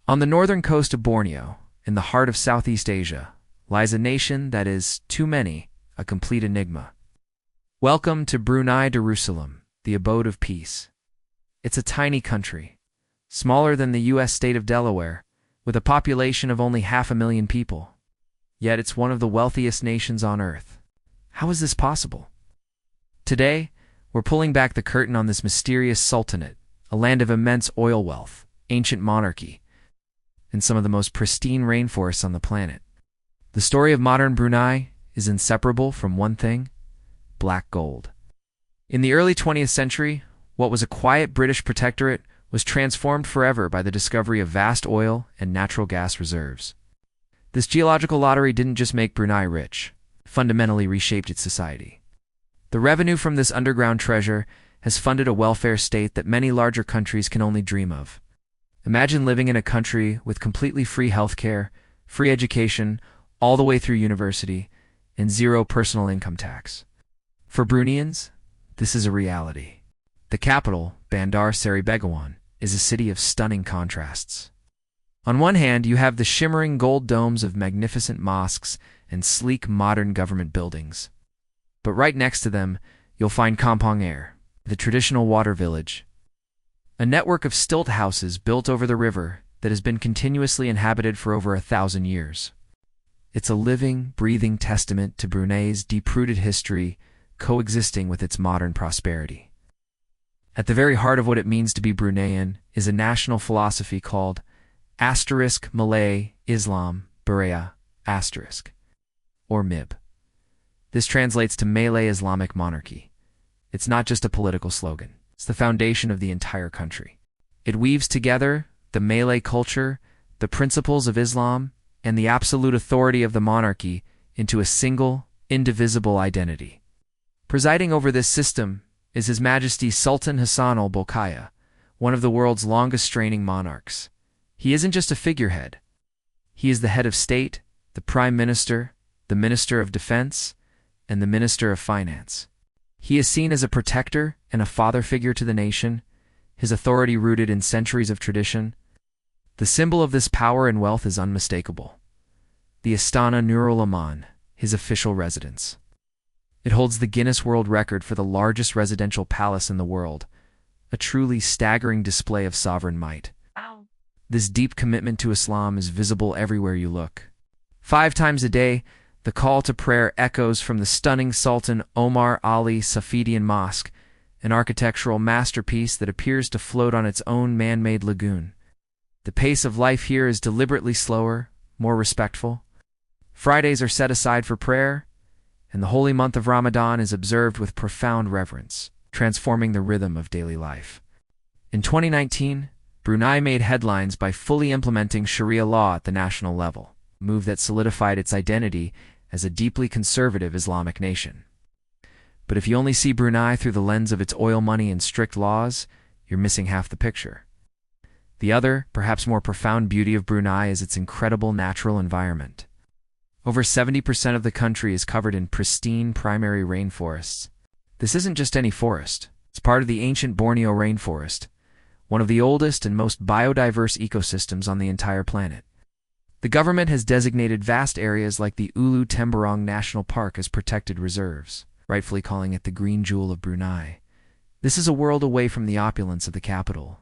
On the northern coast of Borneo, in the heart of Southeast Asia, lies a nation that is, to many, a complete enigma. Welcome to Brunei Darussalam, the Abode of Peace. It's a tiny country, smaller than the U.S. state of Delaware, with a population of only 500,000 people. Yet it's one of the wealthiest nations on Earth. How is this possible? Today, we're pulling back the curtain on this mysterious sultanate, a land of immense oil wealth, ancient monarchy, and some of the most pristine rainforests on the planet. The story of modern Brunei is inseparable from one thing: black gold. In the early 20th century, what was a quiet British protectorate was transformed forever by the discovery of vast oil and natural gas reserves. This geological lottery didn't just make Brunei rich, it fundamentally reshaped its society. The revenue from this underground treasure has funded a welfare state that many larger countries can only dream of. Imagine living in a country with completely free healthcare, free education, all the way through university, and zero personal income tax. For Bruneians, this is a reality. The capital, Bandar Seri Begawan, is a city of stunning contrasts. On one hand, you have the shimmering gold domes of magnificent mosques and sleek modern government buildings. But right next to them, you'll find Kampong Air, the traditional water village, a network of stilt houses built over the river that has been continuously inhabited for over 1,000 years. It's a living, breathing testament to Brunei's deep-rooted history coexisting with its modern prosperity. At the very heart of what it means to be Bruneian is a national philosophy called Malay Islam Brunei or MIB. This translates to Malay Islamic monarchy. It's not just a political slogan. It's the foundation of the entire country. It weaves together the Malay culture, the principles of Islam, and the absolute authority of the monarchy into a single, indivisible identity. Presiding over this system is His Majesty Sultan Hassan al-Bolkiah, one of the world's longest-reigning monarchs. He isn't just a figurehead. He is the head of state, the prime minister, the minister of defense, and the minister of finance. He is seen as a protector and a father figure to the nation, his authority rooted in centuries of tradition. The symbol of this power and wealth is unmistakable: the Istana Nurul Aman, his official residence. It holds the Guinness World Record for the largest residential palace in the world, a truly staggering display of sovereign might. This deep commitment to Islam is visible everywhere you look. 5 times a day, the call to prayer echoes from the stunning Sultan Omar Ali Safidian Mosque, an architectural masterpiece that appears to float on its own man-made lagoon. The pace of life here is deliberately slower, more respectful. Fridays are set aside for prayer, and the holy month of Ramadan is observed with profound reverence, transforming the rhythm of daily life. In 2019, Brunei made headlines by fully implementing Sharia law at the national level, a move that solidified its identity as a deeply conservative Islamic nation. But if you only see Brunei through the lens of its oil money and strict laws, you're missing half the picture. The other, perhaps more profound beauty of Brunei is its incredible natural environment. Over 70% of the country is covered in pristine primary rainforests. This isn't just any forest. It's part of the ancient Borneo rainforest, one of the oldest and most biodiverse ecosystems on the entire planet. The government has designated vast areas like the Ulu Temburong National Park as protected reserves, rightfully calling it the green jewel of Brunei. This is a world away from the opulence of the capital.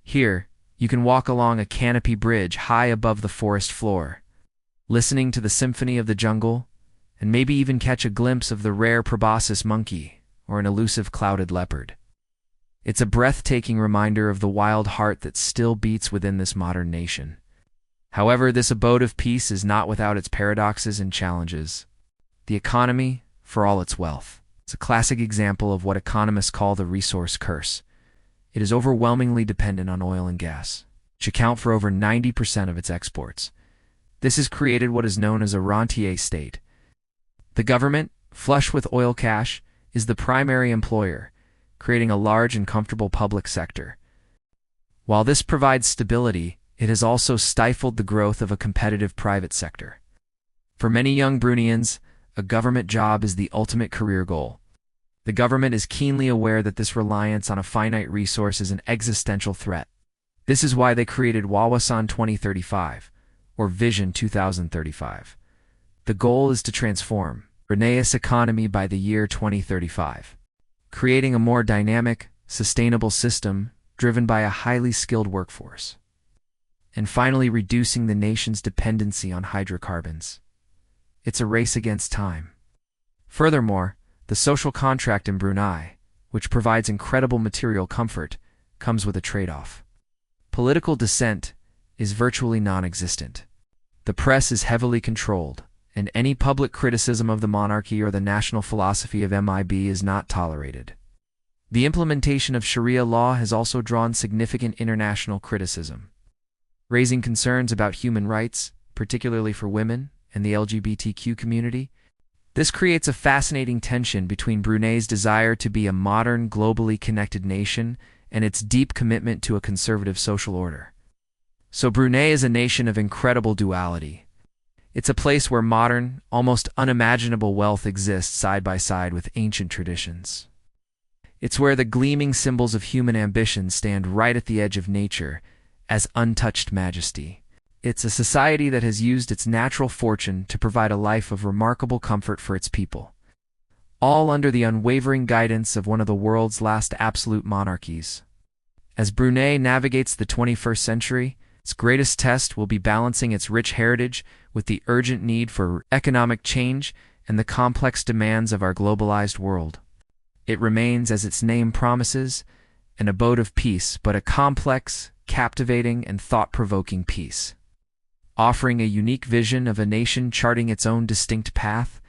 Here, you can walk along a canopy bridge high above the forest floor, listening to the symphony of the jungle, and maybe even catch a glimpse of the rare proboscis monkey or an elusive clouded leopard. It's a breathtaking reminder of the wild heart that still beats within this modern nation. However, this abode of peace is not without its paradoxes and challenges. The economy, for all its wealth, is a classic example of what economists call the resource curse. It is overwhelmingly dependent on oil and gas, which account for over 90% of its exports. This has created what is known as a rentier state. The government, flush with oil cash, is the primary employer, creating a large and comfortable public sector. While this provides stability, it has also stifled the growth of a competitive private sector. For many young Bruneians, a government job is the ultimate career goal. The government is keenly aware that this reliance on a finite resource is an existential threat. This is why they created Wawasan 2035, or Vision 2035. The goal is to transform Brunei's economy by the year 2035, creating a more dynamic, sustainable system driven by a highly skilled workforce, and finally reducing the nation's dependency on hydrocarbons. It's a race against time. Furthermore, the social contract in Brunei, which provides incredible material comfort, comes with a trade-off. Political dissent is virtually non-existent. The press is heavily controlled, and any public criticism of the monarchy or the national philosophy of MIB is not tolerated. The implementation of Sharia law has also drawn significant international criticism, raising concerns about human rights, particularly for women and the LGBTQ community. This creates a fascinating tension between Brunei's desire to be a modern, globally connected nation and its deep commitment to a conservative social order. So Brunei is a nation of incredible duality. It's a place where modern, almost unimaginable wealth exists side by side with ancient traditions. It's where the gleaming symbols of human ambition stand right at the edge of nature as untouched majesty. It's a society that has used its natural fortune to provide a life of remarkable comfort for its people, all under the unwavering guidance of one of the world's last absolute monarchies. As Brunei navigates the 21st century, its greatest test will be balancing its rich heritage with the urgent need for economic change and the complex demands of our globalized world. It remains, as its name promises, an abode of peace, but a complex, captivating, and thought-provoking peace, offering a unique vision of a nation charting its own distinct path.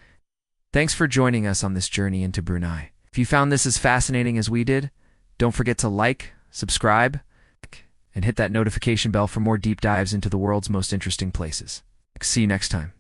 Thanks for joining us on this journey into Brunei. If you found this as fascinating as we did, don't forget to like, subscribe, and hit that notification bell for more deep dives into the world's most interesting places. See you next time.